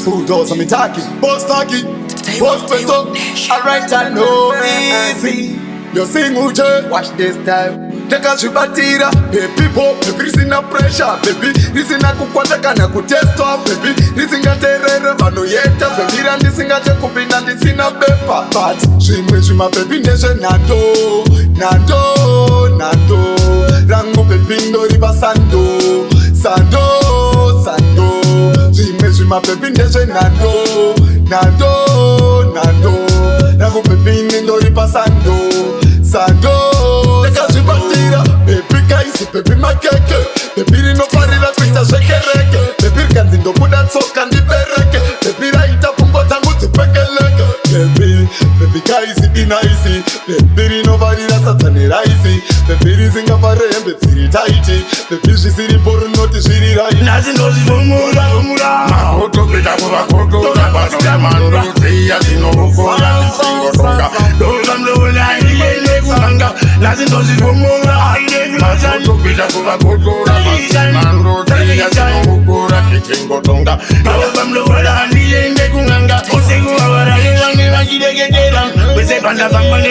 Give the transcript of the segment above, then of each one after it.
Bulldozer me talking, boss talking, boss peso. Alright, I know easy. You sing uje, watch this time. Teka shibatira, baby pop, baby risina pressure, baby risina kukwataka na kutesto, baby risinga terere vano yeta, baby randisinga chekupinda ndisina bepa. But shima baby neshe nando, nando, nando. Rangu baby ndori basando, sando, sando. Shima baby neshe nando, nando, nando. Rangu baby ndori basando, sando. Teka shibatira, baby kaisi, baby makeke, baby rino parira kuita shekereke, baby kanzindo kuda tsoka ndibereke, baby raita pumbo tangu zipekeleke, baby kaisi inaisi, baby rino parira satani raisi, baby rizinga parembe ziri taiti, baby zisiri boru noti ziri raiti. Nazi nozi vumura, makoto pita kuwa koto, tabasika mando, ziya zino ukora, nisingo tonga, doza mlola iye kuganga, nazi nozi vumura, makoto pita kuwa koto, tabasika mando, ziya zino ukora, nisingo tonga, doza mlola iye kuganga, usiku wawara wangi wakidegedera, wese panda vambane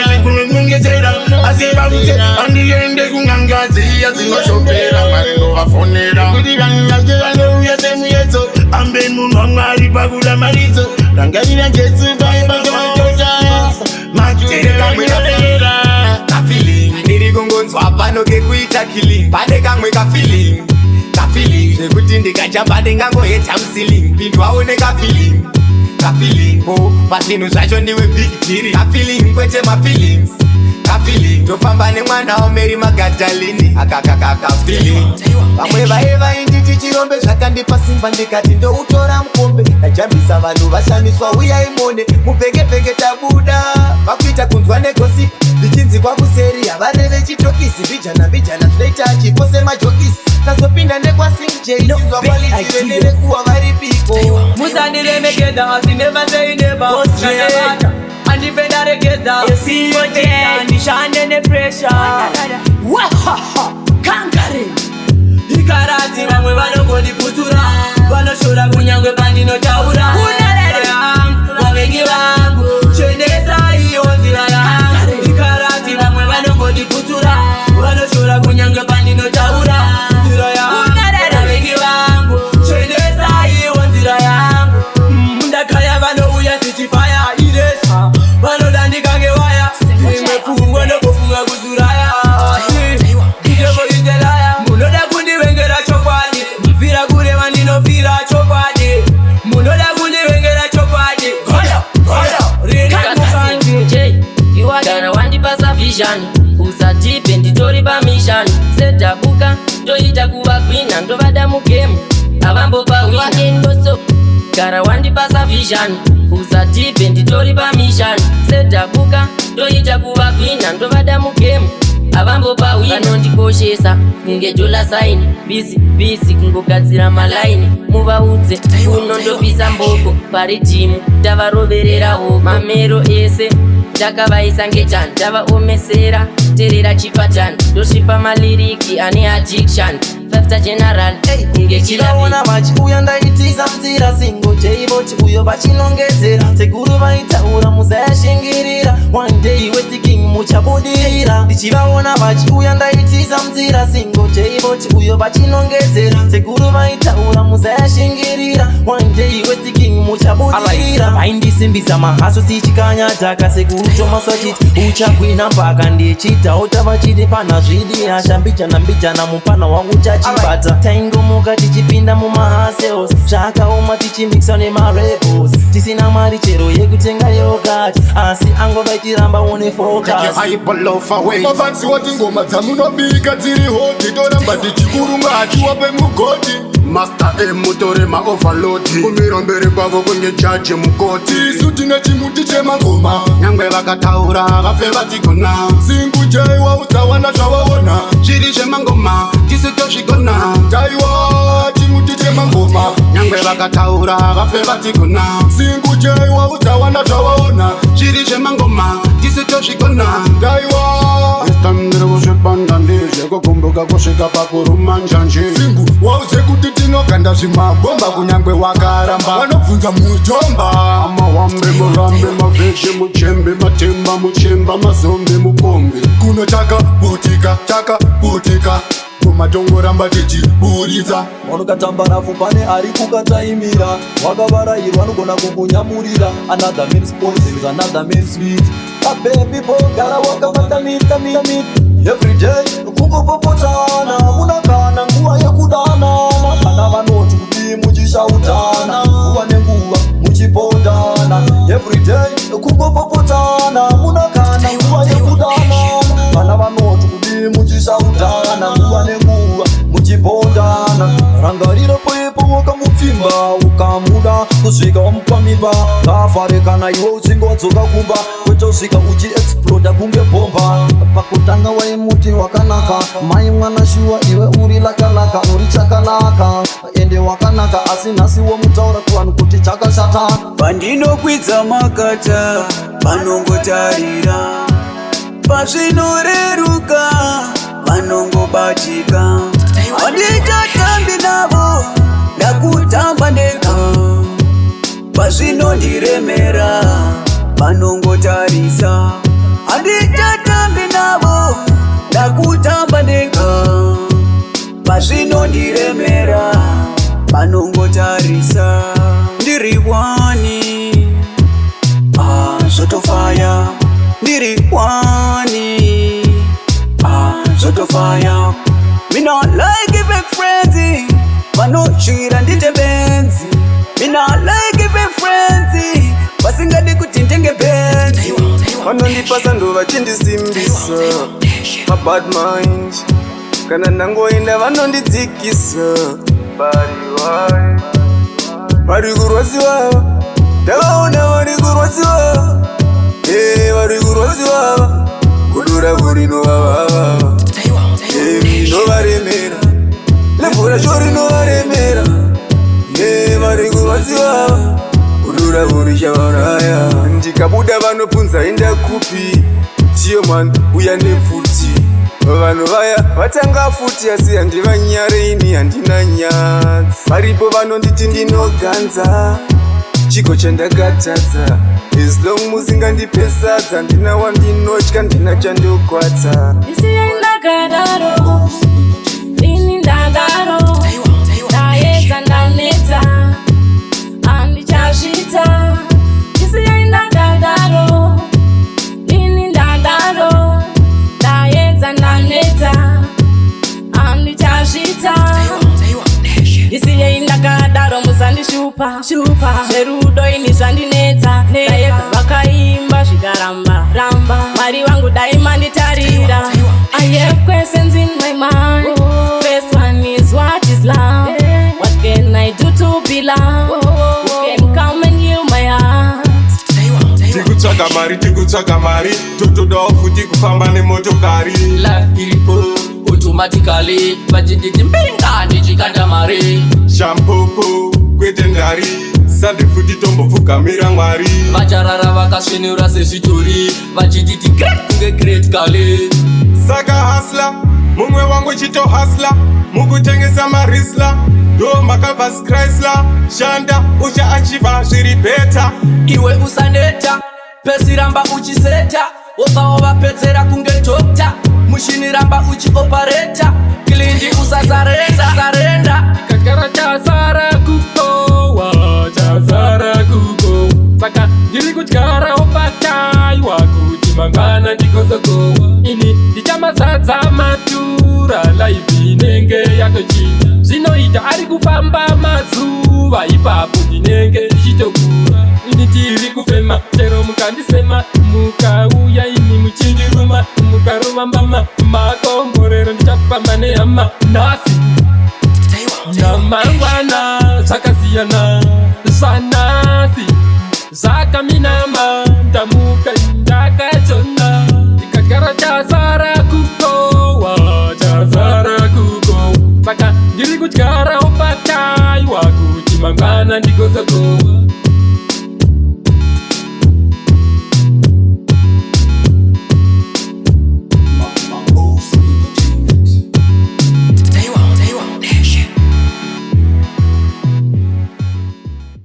kungetera, asiba vute andiende kuganga, ziya zino shopera, marino wafonera, kudiganga jela uyase muyezo, ambe munanga ribagula marizo, rangalira jesu baiba kumachoja, machuka mwera, ka feeling, ndiri kungonzwa pano kekuita killing, pane kamwe ka feeling, zvekuti ndikachamba ndingangoheta musiling, pindu aone ka feeling, po pazvinhu zvacho ndiwe big deal, ka feeling kwete ma feelings, ka feeling ndofamba nemwana wameri magadalini akakaka feeling. Vamwe vaiva inditi chirombe zvakandipa simba ndikati ndoutora mukombe, najambisa vanhu vashamiswa uyai mone mupengepenge tabuda vakuita kunzwa negosipi ndichinzikwa kuseri havareve chitokisi mbijana zvinoita chipo semajokisi tazopinda nekwasingjainzwa kwalitirendere kuwa vari piko musandiremekeza asi never say never andipendarekeza ndishande nepressure kankare ikarati vamwe vanongoniputura vanoshora kunyangwe pandinotaura vavengi vangu chendesa iyo nzira yangu ikarati vamwe vanongoniputura vanoshora kunyangwe pandinotaura nzira yangu vavengi vangu chendesa iyo nzira yangu ndakaya vanouya zichifaya iresa vanoda ndikange waya imwe pfungwa ndokufunga kuzuraya ijevoitelaya munoda kundivengera chokwadi mfira kureva ndinofira chokwadi munoda kundivengera chokwadi kana wandipasa vishani usatipe nditori pamishani sedhabuka ndoita kuva gwina ndovada mugemu avambopa winandoso kana wandipasa vishani usatipe nditori pamishani sedhabuka ndoita kuva gwina ndovada mugemu avambopa vanondikoshesa kunge dola saini bisi kungogadzira malaini muvaudze unondopisa mboko paridhimu tavarovererawo mamero ese takavaisa ngetani tavaomesera terera chipatani ndosvipa maliriki ane addiction 5 general kunge chivaona vachiuya ndaitiza nzira singo jeivoti uyo vachinongedzera sekuru vaitaura muzayashingirira one day westiking muchabudirira ndichivaona vachiuya ndaitiza nzira singo jeivoti uyo vachinongedzera sekuru vaitaura muzayashingirira one day westiking muchabudirira vaindisimbisa mahaso tichikanyataka sekuru chomasachiti uchagwina mpaka ndichitawo tavachiti pana zvidiasha mbijana mupana wangu chachibata taingomuka tichipinda mumahasels zvakaoma tichimikisa nemarebels tisina mari chero yekutenga yogati asi angova ichiramba one fokafansi wati ngoma dzamunobika dziri hoti toramba tichikurunga hachiwape mugoti Master mutore maoverload kumira mberi kwavo kunge jaji mukoti isu tine chimuti chemangoma nyangwe vakataura vafe vatigona singujaiwa udzawana zvavaona zviri zvemangoma tisu tozvigona taiwa chimuti chemangoma nyangwe vakataura vafe vatigona singujaiwa udzawana zvavaona zviri zvemangoma tisu tozvigona taiwa estandire kuzvipanda ndizvekukumbu kutambuka kusvika pakuruma njanji. Singu wauze kuti tinoganda zvimabomba kunyangwe wakaramba vanobvunza mujomba. Amawambe murambe mavhezhe muchembe matemba muchemba mazombe mukombe kunotaka butika taka butika kumatongoramba tichiburitsa. Vanokatambarafu pane ari kukataimira wakavarairwa anogona kukunyamurira. Another man's poison is another man's sweet. A baby boy gara wakavata mita every day kungopopotana munakana nguva yekudanana. Kana vanoti kuti muchishautana nguva nenguva muchipondana every day kungopopotana munakana nguva yekudanana. Kana vanoti kuti muchishautana nguva nenguva muchipondana. Rangarira poepo wakamupfimba ukamuda kusvika wamupamimba. Kafare kana iwe uchingodzoka kumba kwetosvika uchiexploda kunge bomba. Pakutanga waimuti wakanaka mai mwana shuwa iwe uri lakalaka uri chakanaka ende wakanaka asi nhasi womutaura kuvanhu kuti chakashata. Pandinokwidza makata vanongotarira pazvinoreruka vanongobatika. Handichatambi navo ndakutamba ndega pazvinondiremera vanongotarisa. Handichatambi navo ndakutamba ndega pazvinondiremera vanongotarisa. Ndiri wani zvotofaya ndiri wani zvotofaya. Me not like it fake friends, vanoshira ndite benzi. Me not like it fake friends, vasingadi kuti ndenge benzi. Vanondipasa ndo vachindisimbisa ma bad mind. Kana ndangoenda vanondidzikisa. Vari kurwadziwa ndavaona vari kurwadziwa. Vari kurwadziwa kudura kuri novavava. Novaremera lemvura shori novaremera. Vari kurwadziwa kudura kuri chavaraya. Ndikabuda vanobvunza enda kupi tiyo man uya nepfuti. Vanhu vaya vatanga futi asi handivanyare ini handina nyadzi. Varipo vanonditi ndinoganza chiko chandakatadza. As long musingandipesadza handina wandinotya ndina chandokwata. Ndakadaro ini ndadaro ndaedza ndanetsa handichazvita. Isiyai ndakadaro ini ndadaro ndaedza ndanetsa handichazvita. Isiyai ndakadaro musandishupa zverudo ini zvandinetsa. Ndaedza vakaimba zvikaramba Mwari wangu daima nditarira. I have questions in my mind. First one is what is love? What can I do to be loved? Who can come and heal my heart? Tikutsvaga mari totodawo futi kufamba nemotokari. Life iripo automatically vachinditi mbinga ndichikanda mari. Shampopo kwete ndari sande futi tombopfugamira Mwari. Vacharara vakasvinura sezvitori vachinditi great kunge great kale. Saka hasla mumwe wangu chito hasla mukutengesa marisla. Ndo makabva Chrysler shanda ucha achiva zviri beta. Iwe usaneta pesi ramba uchiseta. Wobva wavapedzera kunge dokta mushini ramba uchiopareta. Kilindi usazarenda kakara chazara kukowa saka ndiri kutyara opataiwa kuti mangwana ndikozokowa. Ini ndichamazadza matura laifi inenge yatochinja. Zvinoita ari kufamba mazuva ipapo ndinenge ndichitokura. Ini tiri kufema chero mukandisema mukauya ini muchindiruma mukaruma mbama makomborero ndichafamba nehama nhasi. Namangwana zvakasiyana zvanhasi zvakaminama ndamuka ndakachona. Ndikagara chazara kukowa saka ndiri kutyara opataiwa kuti mangwana ndikozokowa.